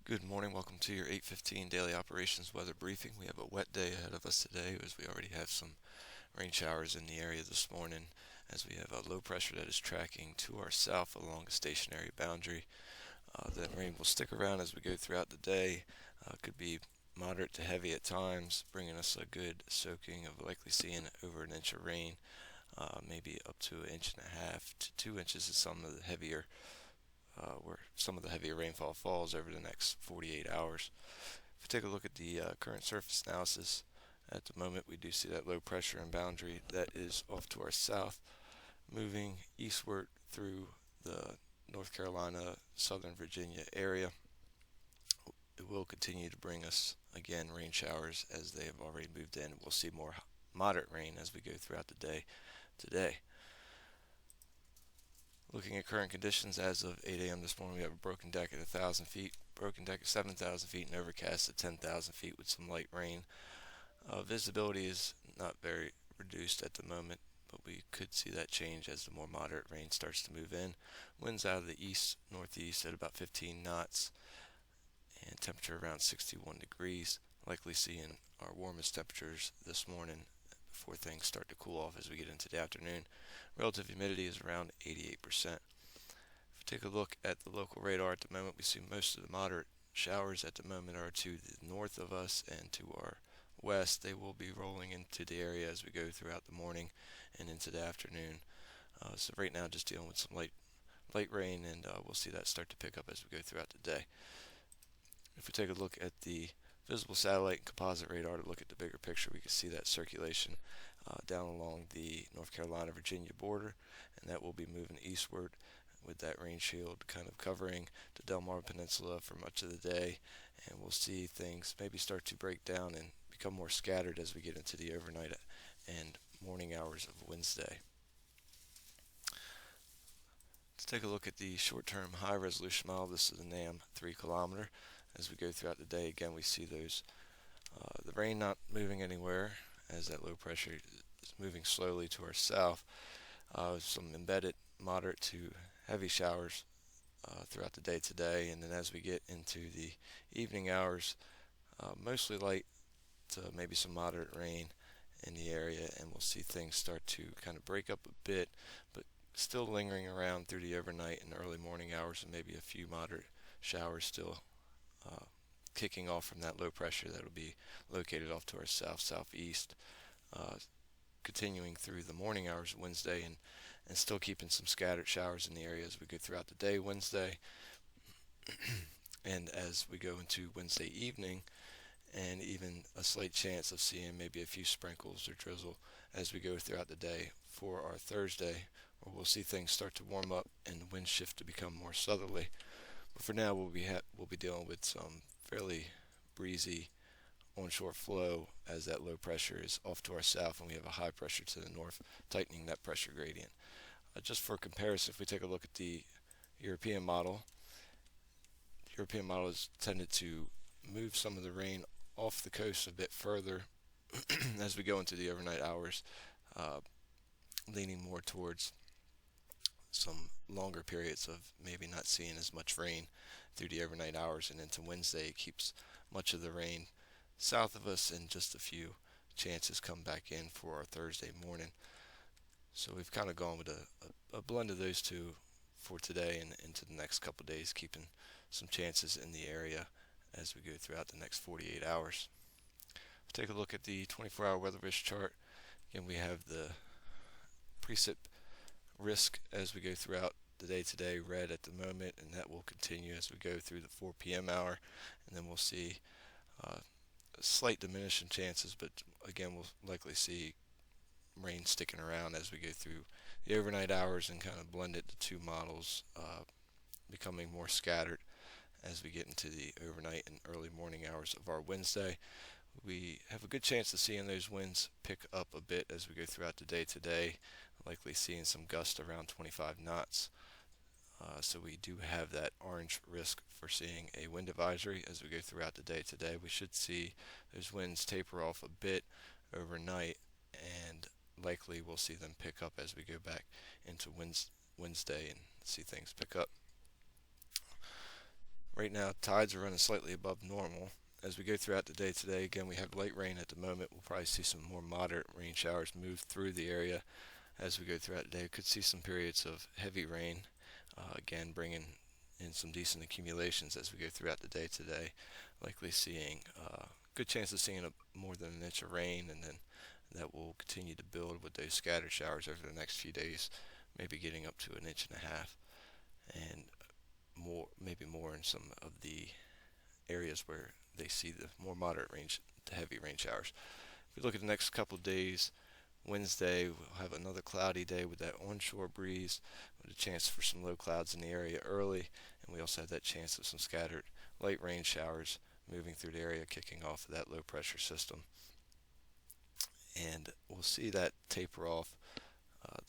Good morning. Welcome to your 8:15 daily operations weather briefing. We have a wet day ahead of us today as we already have some rain showers in the area this morning as we have a low pressure that is tracking to our south along a stationary boundary. That rain will stick around as we go throughout the day. Could be moderate to heavy at times, bringing us a good soaking of likely seeing over an inch of rain, maybe up to an inch and a half to 2 inches is where some of the heavier rainfall falls over the next 48 hours. If we take a look at the current surface analysis, at the moment we do see that low pressure and boundary that is off to our south, moving eastward through the North Carolina, Southern Virginia area. It will continue to bring us, again, rain showers as they have already moved in. We'll see more moderate rain as we go throughout the day today. Looking at current conditions as of 8 a.m. this morning, we have a broken deck at 1,000 feet, broken deck at 7,000 feet, and overcast at 10,000 feet with some light rain. Visibility is not very reduced at the moment, but we could see that change as the more moderate rain starts to move in. Winds out of the east northeast at about 15 knots, and temperature around 61 degrees. Likely seeing our warmest temperatures this morning before things start to cool off as we get into the afternoon. Relative humidity is around 88%. If we take a look at the local radar at the moment, we see most of the moderate showers at the moment are to the north of us and to our west. They will be rolling into the area as we go throughout the morning and into the afternoon. So right now just dealing with some light rain, and we'll see that start to pick up as we go throughout the day. If we take a look at the visible satellite and composite radar to look at the bigger picture, we can see that circulation down along the North Carolina-Virginia border, and that will be moving eastward with that rain shield kind of covering the Delmarva Peninsula for much of the day, and we'll see things maybe start to break down and become more scattered as we get into the overnight and morning hours of Wednesday. Let's take a look at the short-term high-resolution model. This is the NAM 3 kilometer. As we go throughout the day, again, we see the rain not moving anywhere as that low pressure is moving slowly to our south. Some embedded moderate to heavy showers throughout the day today, and then as we get into the evening hours, mostly light to maybe some moderate rain in the area, and we'll see things start to kind of break up a bit, but still lingering around through the overnight and early morning hours, and maybe a few moderate showers still kicking off from that low pressure that will be located off to our southeast, continuing through the morning hours of Wednesday, and still keeping some scattered showers in the area as we go throughout the day Wednesday. And as we go into Wednesday evening, and even a slight chance of seeing maybe a few sprinkles or drizzle as we go throughout the day for our Thursday, where we'll see things start to warm up and the wind shift to become more southerly. But for now, we'll be dealing with some fairly breezy onshore flow as that low pressure is off to our south and we have a high pressure to the north, tightening that pressure gradient. Just for comparison, if we take a look at the European model, has tended to move some of the rain off the coast a bit further as we go into the overnight hours, leaning more towards some longer periods of maybe not seeing as much rain through the overnight hours, and into Wednesday it keeps much of the rain south of us and just a few chances come back in for our Thursday morning. So we've kind of gone with a blend of those two for today and into the next couple of days, keeping some chances in the area as we go throughout the next 48 hours. Take a look at the 24-hour weather risk chart. Again, we have the precip risk as we go throughout the day today, red at the moment, and that will continue as we go through the 4 p.m. hour, and then we'll see slight diminishing chances, but again we'll likely see rain sticking around as we go through the overnight hours and kind of blend it, the two models becoming more scattered as we get into the overnight and early morning hours of our Wednesday. We have a good chance of seeing those winds pick up a bit as we go throughout the day today, likely seeing some gusts around 25 knots. So we do have that orange risk for seeing a wind advisory as we go throughout the day today. We should see those winds taper off a bit overnight, and likely we'll see them pick up as we go back into Wednesday and see things pick up. Right now, tides are running slightly above normal. As we go throughout the day today, again, we have light rain at the moment. We'll probably see some more moderate rain showers move through the area as we go throughout the day. We could see some periods of heavy rain, again, bringing in some decent accumulations as we go throughout the day today. Likely seeing good chance of seeing more than an inch of rain, and then that will continue to build with those scattered showers over the next few days, maybe getting up to an inch and a half, and more, maybe more in some of the areas where they see the more moderate range to heavy rain showers. If we look at the next couple of days, Wednesday we'll have another cloudy day with that onshore breeze, with a chance for some low clouds in the area early, and we also have that chance of some scattered light rain showers moving through the area, kicking off of that low pressure system. And we'll see that taper off,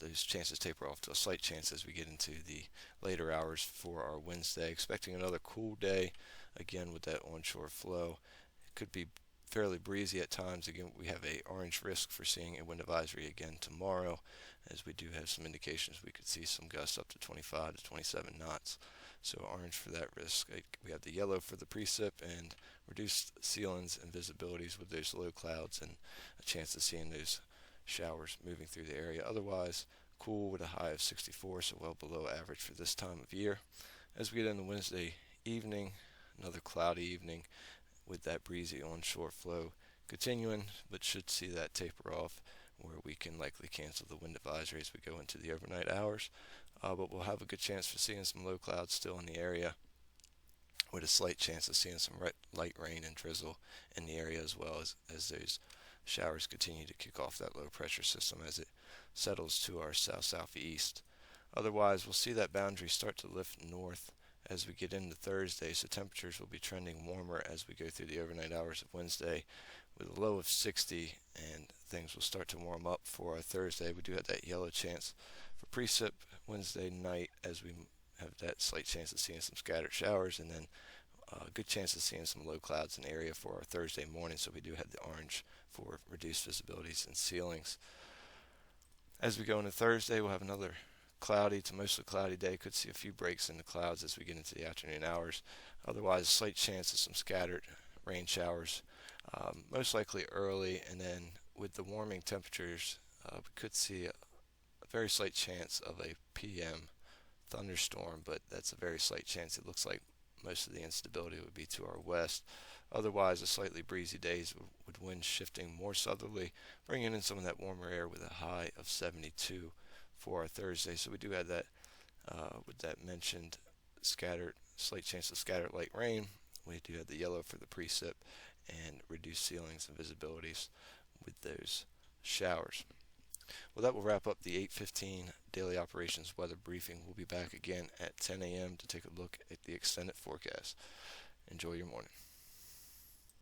those chances taper off to a slight chance as we get into the later hours for our Wednesday. Expecting another cool day, again with that onshore flow. It could be fairly breezy at times. Again, we have a orange risk for seeing a wind advisory again tomorrow, as we do have some indications we could see some gusts up to 25 to 27 knots. So orange for that risk. We have the yellow for the precip and reduced ceilings and visibilities with those low clouds, and a chance of seeing those showers moving through the area. Otherwise, cool with a high of 64, so well below average for this time of year. As we get into Wednesday evening, another cloudy evening with that breezy onshore flow continuing, but should see that taper off, where we can likely cancel the wind advisory as we go into the overnight hours. But we'll have a good chance for seeing some low clouds still in the area, with a slight chance of seeing some light rain and drizzle in the area, as well as those showers continue to kick off that low pressure system as it settles to our south-southeast. Otherwise, we'll see that boundary start to lift north as we get into Thursday, so temperatures will be trending warmer as we go through the overnight hours of Wednesday, with a low of 60, and things will start to warm up for our Thursday. We do have that yellow chance for precip Wednesday night, as we have that slight chance of seeing some scattered showers, and then a good chance of seeing some low clouds in the area for our Thursday morning. So we do have the orange for reduced visibilities and ceilings. As we go into Thursday, we'll have another cloudy to mostly cloudy day. Could see a few breaks in the clouds as we get into the afternoon hours. Otherwise, a slight chance of some scattered rain showers, most likely early, and then with the warming temperatures, we could see a very slight chance of a PM thunderstorm, but that's a very slight chance. It looks like most of the instability would be to our west. Otherwise, a slightly breezy days with winds shifting more southerly, bringing in some of that warmer air with a high of 72 for our Thursday. So we do have that, with that mentioned slight chance of scattered light rain. We do have the yellow for the precip and reduced ceilings and visibilities with those showers. Well, that will wrap up the 8:15 daily operations weather briefing. We'll be back again at 10 a.m. to take a look at the extended forecast. Enjoy your morning.